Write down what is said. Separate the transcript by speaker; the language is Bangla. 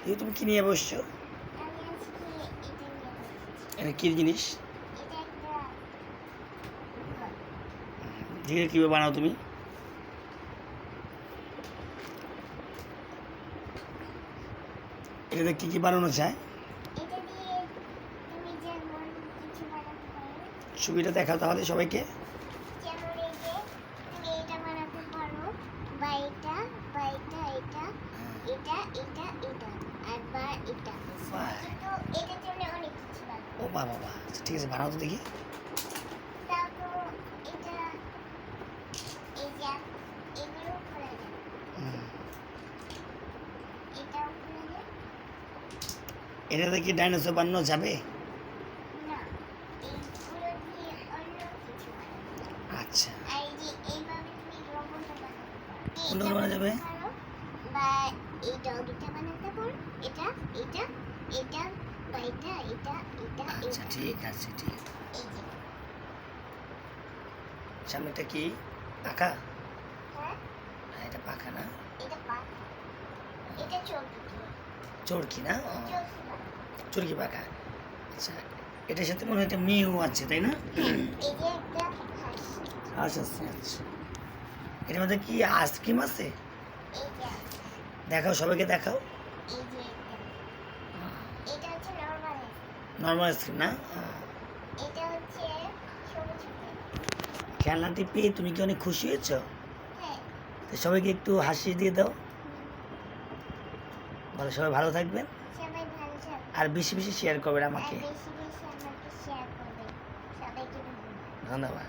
Speaker 1: এই তুমি কি নিয়ে বসছো? এটা কি জিনিস? ধীরে কীভাবে বানাও তুমি? এটাতে কি কি বানানো চায়? ছবিটা দেখাও তাহলে সবাইকে। ও বাবা, ঠিক আছে, বানাও তো দেখি। এটাতে কি ডাইনোসর বানানো যাবে? আচ্ছা, কোনটা বানানো যাবে? আচ্ছা, ঠিক আছে, ঠিক। সামনেটা কি পাখা? এটা পাখা না, চরকি না? চরকি পাখা। আচ্ছা, এটার সাথে মনে হয় একটা মেয়েও আছে, তাই না? আচ্ছা আচ্ছা আচ্ছা, এটার মধ্যে কি আইসক্রিম আছে? দেখাও, সবাইকে দেখাও। নর্মাল আইসক্রিম না? খেলনাটি পেয়ে তুমি কি অনেক খুশি হয়েছ? সবাইকে একটু হাসি দিয়ে দাও। ভালো, সবাই ভালো থাকবেন, আর বেশি বেশি শেয়ার করবেন আমাকে। ধন্যবাদ।